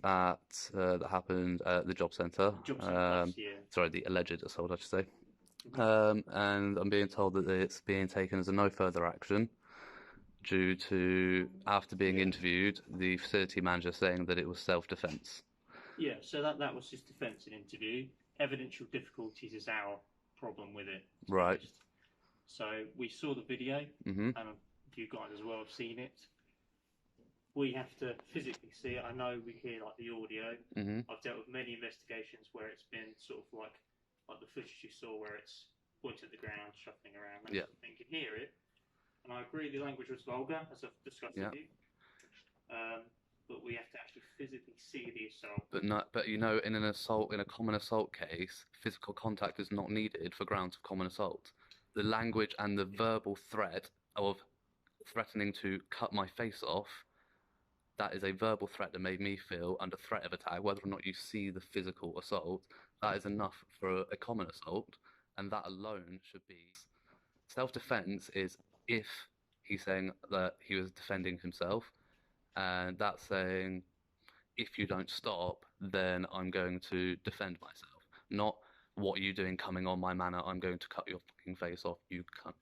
that happened at the job centre. Sorry, the alleged assault, I should say. And I'm being told that it's being taken as a no further action due to, after being interviewed, the facility manager saying that it was self-defence. Yeah, so that was his defence in interview. Evidential difficulties is our problem with it. Right. So we saw the video, and you guys as well have seen it. We have to physically see it. I know we hear like the audio. I've dealt with many investigations where it's been sort of like the footage you saw where it's pointed at the ground, shuffling around, and you can hear it. And I agree the language was vulgar, as I've discussed with you. But we have to actually physically see the assault. But you know, in a common assault case, physical contact is not needed for grounds of common assault. The language and the verbal threat of threatening to cut my face off, that is a verbal threat that made me feel under threat of attack. Whether or not you see the physical assault, that is enough for a common assault, and that alone should be. Self-defense is if he's saying that he was defending himself, and that's saying, if you don't stop, then I'm going to defend myself. Not, what are you doing coming on my manor? I'm going to cut your fucking face off, you cunt.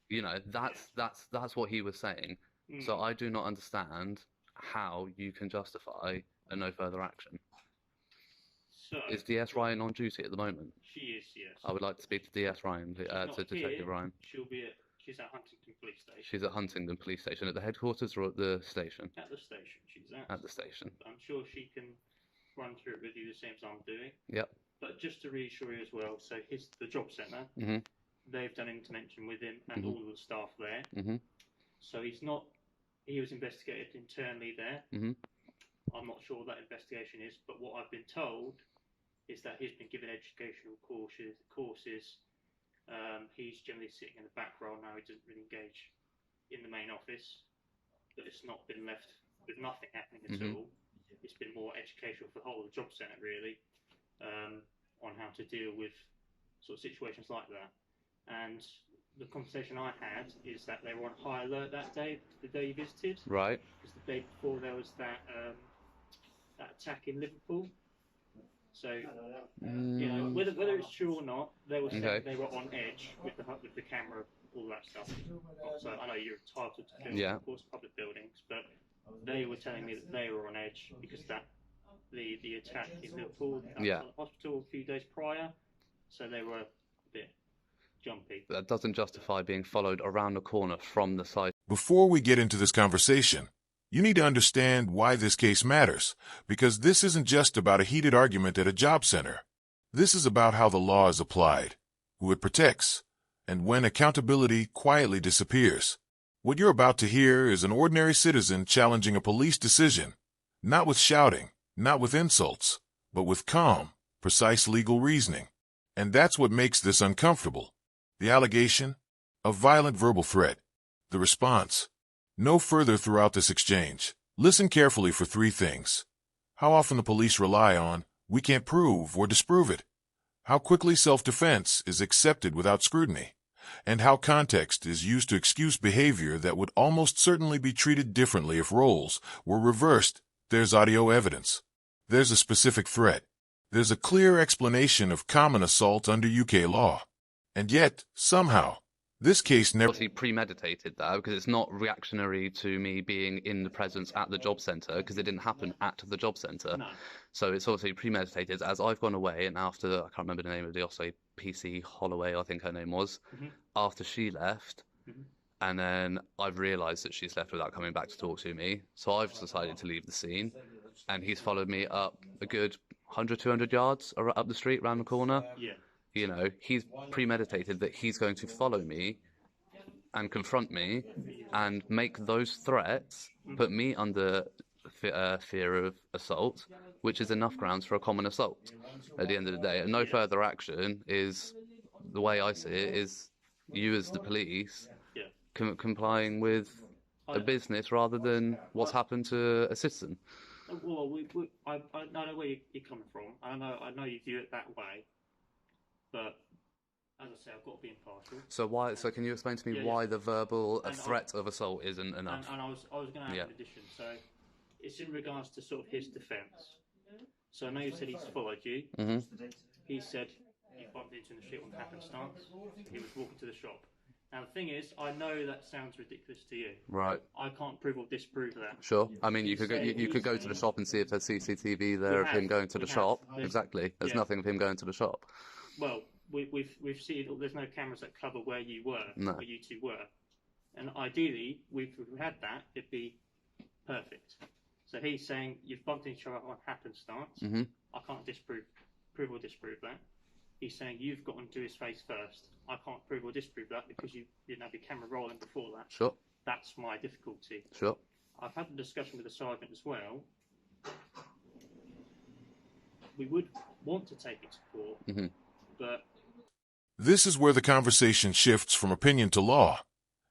You know, that's what he was saying. So I do not understand how you can justify a no further action. So, is DS Ryan on duty at the moment? She is, yes. I would like to speak to DS Ryan, to Detective Ryan. She's at Huntingdon Police Station. She's at Huntingdon Police Station. At the headquarters or at the station? At the station, she's at. At the station. I'm sure she can run through it with you the same as I'm doing. Yep. But just to reassure you as well, so the job centre, they've done intervention with him and all of the staff there. So he was investigated internally there. I'm not sure what that investigation is, but what I've been told is that he's been given educational courses. He's generally sitting in the back row now. He doesn't really engage in the main office. But it's not been left with nothing happening at all. It's been more educational for the whole of the job centre, really, on how to deal with sort of situations like that. And the conversation I had is that they were on high alert that day, the day you visited. Right. Because the day before there was that attack in Liverpool. So, you know, whether it's true or not, they were saying they were on edge with the camera, all that stuff. So I know you're entitled to film, of course, public buildings, but they were telling me that they were on edge because the attack in Liverpool, at the hospital a few days prior, so they were a bit jumpy. That doesn't justify being followed around the corner from the site. Before we get into this conversation, you need to understand why this case matters, because this isn't just about a heated argument at a job center. This is about how the law is applied, who it protects, and when accountability quietly disappears. What you're about to hear is an ordinary citizen challenging a police decision, not with shouting, not with insults, but with calm, precise legal reasoning. And that's what makes this uncomfortable. The allegation, a violent verbal threat. The response, no further throughout this exchange. Listen carefully for three things. How often the police rely on, we can't prove or disprove it. How quickly self-defense is accepted without scrutiny. And how context is used to excuse behavior that would almost certainly be treated differently if roles were reversed. There's audio evidence. There's a specific threat. There's a clear explanation of common assault under UK law. And yet, somehow, this case never... Obviously premeditated that, because it's not reactionary to me being in the presence at the job centre, because it didn't happen at the job centre. No. So it's obviously premeditated. As I've gone away, and after, I can't remember the name of the also PC Holloway, I think her name was, after she left, and then I've realised that she's left without coming back to talk to me, so I've decided to leave the scene, and he's followed me up a good 100, 200 yards up the street, round the corner. Yeah. You know, he's premeditated that he's going to follow me and confront me and make those threats, put me under fear of assault, which is enough grounds for a common assault at the end of the day. And no further action is, the way I see it, is you as the police complying with a business rather than what's happened to a citizen. Well, I know where you're coming from. I know you view it that way. But as I say, I've got to be impartial. So can you explain to me why the verbal threat of assault isn't enough? And I was going to add an addition. So It's in regards to sort of his defence. So I know you said he's followed you. He said you bumped into him in the street on happenstance. He was walking to the shop. Now the thing is, I know that sounds ridiculous to you. Right. I can't prove or disprove that. Sure. I mean, you could go to the shop and see if there's CCTV there of him going to the shop. Exactly. There's nothing of him going to the shop. Well, we've seen there's no cameras that cover where you were, where you two were, and ideally, if we had that, it'd be perfect. So he's saying you've bumped into each other on happenstance. I can't prove or disprove that. He's saying you've got onto his face first. I can't prove or disprove that because you didn't have your camera rolling before that. Sure. That's my difficulty. Sure. I've had a discussion with the sergeant as well. We would want to take it to court, but... This is where the conversation shifts from opinion to law,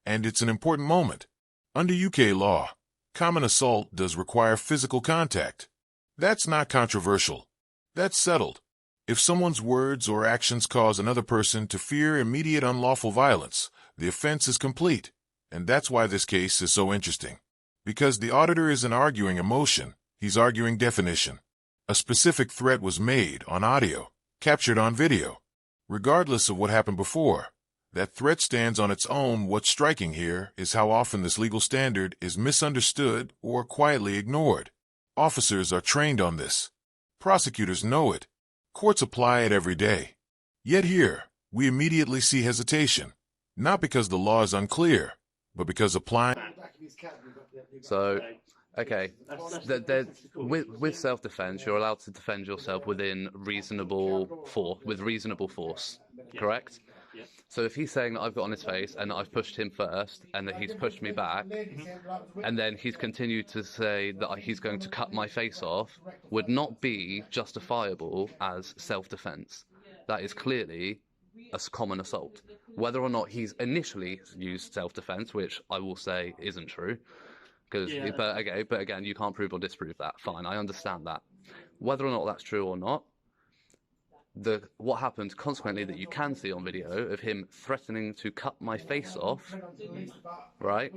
and it's an important moment. Under UK law, common assault does require physical contact. That's not controversial. That's settled. If someone's words or actions cause another person to fear immediate unlawful violence, the offense is complete. And that's why this case is so interesting. Because the auditor isn't arguing emotion, he's arguing definition. A specific threat was made on audio, captured on video. Regardless of what happened before, that threat stands on its own. What's striking here is how often this legal standard is misunderstood or quietly ignored. Officers are trained on this. Prosecutors know it. Courts apply it every day. Yet here, we immediately see hesitation, not because the law is unclear, but because applying... So, okay, with self-defense, you're allowed to defend yourself within reasonable force, correct? Yeah. So if he's saying that I've got on his face and that I've pushed him first and that he's pushed me back, and then he's continued to say that he's going to cut my face off, would not be justifiable as self-defense. That is clearly a common assault. Whether or not he's initially used self-defense, which I will say isn't true, but again, you can't prove or disprove that. Fine, I understand that. Whether or not that's true or not, what happened consequently that you can see on video of him threatening to cut my face off, right?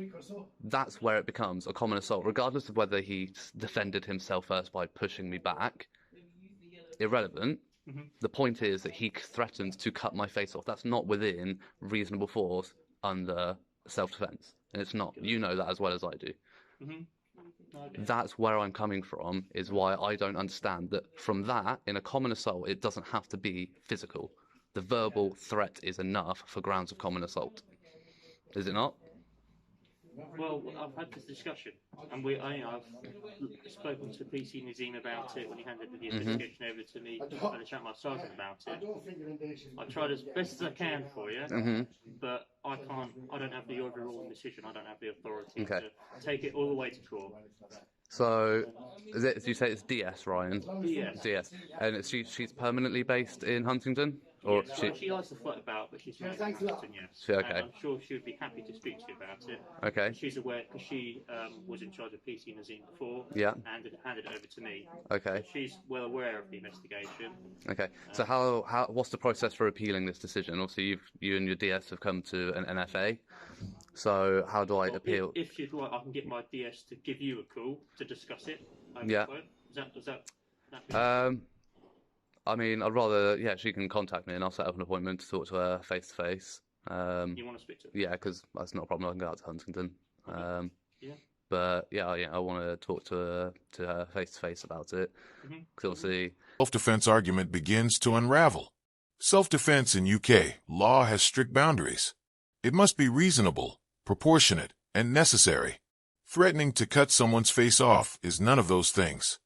That's where it becomes a common assault, regardless of whether he defended himself first by pushing me back. Irrelevant. The point is that he threatened to cut my face off. That's not within reasonable force under self-defense, and it's not. You know that as well as I do. That's where I'm coming from, is why I don't understand that from that, in a common assault, it doesn't have to be physical. The verbal threat is enough for grounds of common assault. Is it not? Well, I've had this discussion, and I've spoken to PC Nazim about it when he handed the investigation over to me. I had a chat with my sergeant about it. I tried as best as I can for you, but I don't have the overall decision. I don't have the authority to take it all the way to court. So, you say it's DS, Ryan? DS. And she's permanently based in Huntingdon? Or yes, she likes to float about, but she's not in Huntingdon, yes. Okay. And I'm sure she would be happy to speak to you about it. Okay. And she's aware, because she was in charge of PC Nazim before, and handed it over to me. Okay. So she's well aware of the investigation. Okay. So what's the process for appealing this decision? Obviously, you and your DS have come to an NFA. So how do I appeal? If you'd like, I can get my DS to give you a call to discuss it. Yeah. Does that I mean, I'd rather, she can contact me and I'll set up an appointment to talk to her face to face. You want to speak to her? Yeah, because that's not a problem. I can go out to Huntingdon. Yeah. But I want to talk to her face to face about it. Because obviously, self-defense argument begins to unravel. Self-defense in UK law has strict boundaries. It must be reasonable, proportionate, and necessary. Threatening to cut someone's face off is none of those things.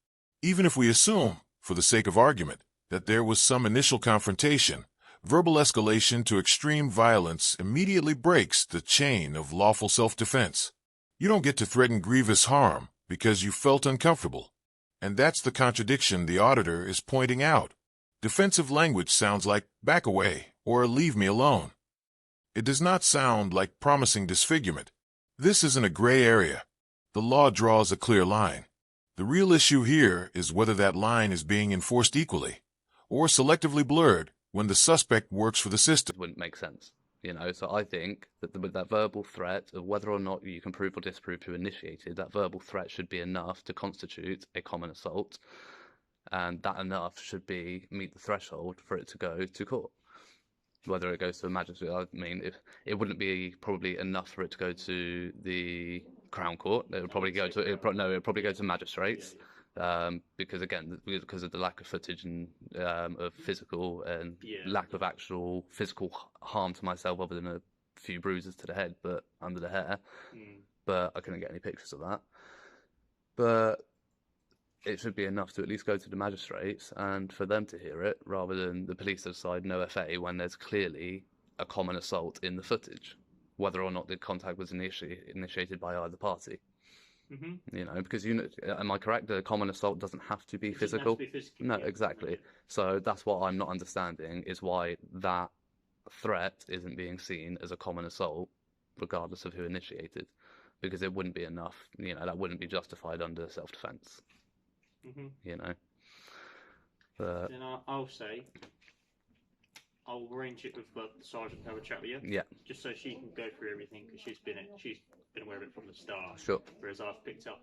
Even if we assume, for the sake of argument, that there was some initial confrontation, verbal escalation to extreme violence immediately breaks the chain of lawful self-defense. You don't get to threaten grievous harm because you felt uncomfortable. And that's the contradiction the auditor is pointing out. Defensive language sounds like back away or leave me alone. It does not sound like promising disfigurement. This isn't a gray area. The law draws a clear line. The real issue here is whether that line is being enforced equally or selectively blurred when the suspect works for the system. It wouldn't make sense. You know, so I think that with that verbal threat of whether or not you can prove or disprove who initiated, that verbal threat should be enough to constitute a common assault, and that enough should meet the threshold for it to go to court. Whether it goes to a magistrate, I mean, if it wouldn't be probably enough for it to go to the Crown Court, it would probably go to magistrates. Because again, because of the lack of footage and of physical and lack of actual physical harm to myself, other than a few bruises to the head, but under the hair. But I couldn't get any pictures of that. But it should be enough to at least go to the magistrates and for them to hear it, rather than the police decide no FA when there's clearly a common assault in the footage, whether or not the contact was initiated by either party. You know, because am I correct? The common assault doesn't have to be physical. No, exactly. So that's what I'm not understanding, is why that threat isn't being seen as a common assault, regardless of who initiated, because it wouldn't be enough. You know, that wouldn't be justified under self-defense. You know. But then I'll say, I'll arrange it with the sergeant to have a chat with you. Yeah. Just so she can go through everything, because she's been aware of it from the start. Sure. Whereas I've picked up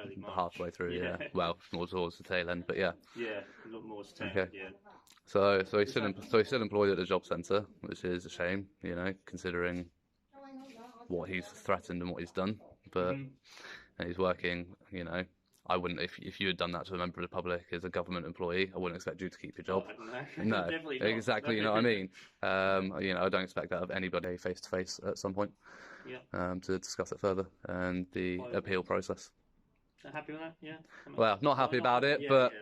early March. Halfway through, yeah. Well, more towards the tail end, but yeah. Yeah, a lot more to tail end, yeah. So he's still employed at the job centre, which is a shame, you know, considering what he's threatened and what he's done. But and he's working, you know. I wouldn't, if you had done that to a member of the public as a government employee, I wouldn't expect you to keep your job. No, exactly. You know what I mean? You know, I don't expect that of anybody face to face at some point. Yeah. To discuss it further and the appeal process. Happy with that? Yeah. Well, not happy about it, but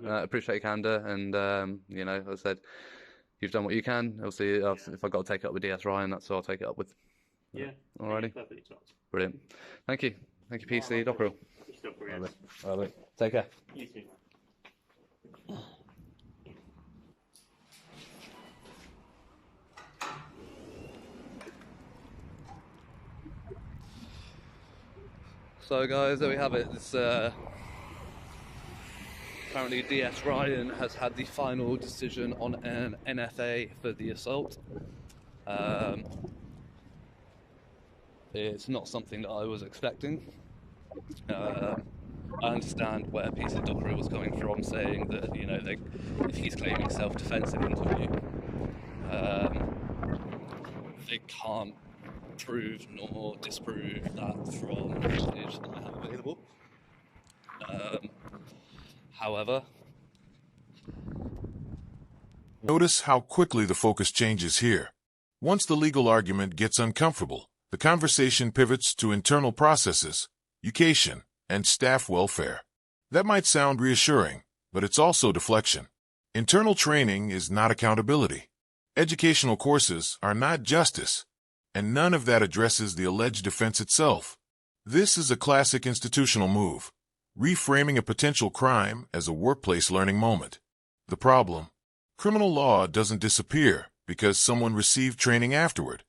appreciate your candour, and you know, as I said, you've done what you can. Obviously, if I've got to take it up with DS Ryan, that's what I'll take it up with. Yeah. Alrighty. Yeah, brilliant. Thank you, PC Dockerell. Take care. You too. So guys, there we have it. It's, apparently DS Ryan has had the final decision on an NFA for the assault. It's not something that I was expecting. I understand where PC Dockerell was coming from, saying that, you know, if he's claiming self-defense in interview, they can't prove nor disprove that from the footage that I have available. However, notice how quickly the focus changes here. Once the legal argument gets uncomfortable, the conversation pivots to internal processes, education, and staff welfare. That might sound reassuring, but it's also deflection. Internal training is not accountability. Educational courses are not justice, and none of that addresses the alleged offense itself. This is a classic institutional move, reframing a potential crime as a workplace learning moment. The problem: criminal law doesn't disappear because someone received training afterward.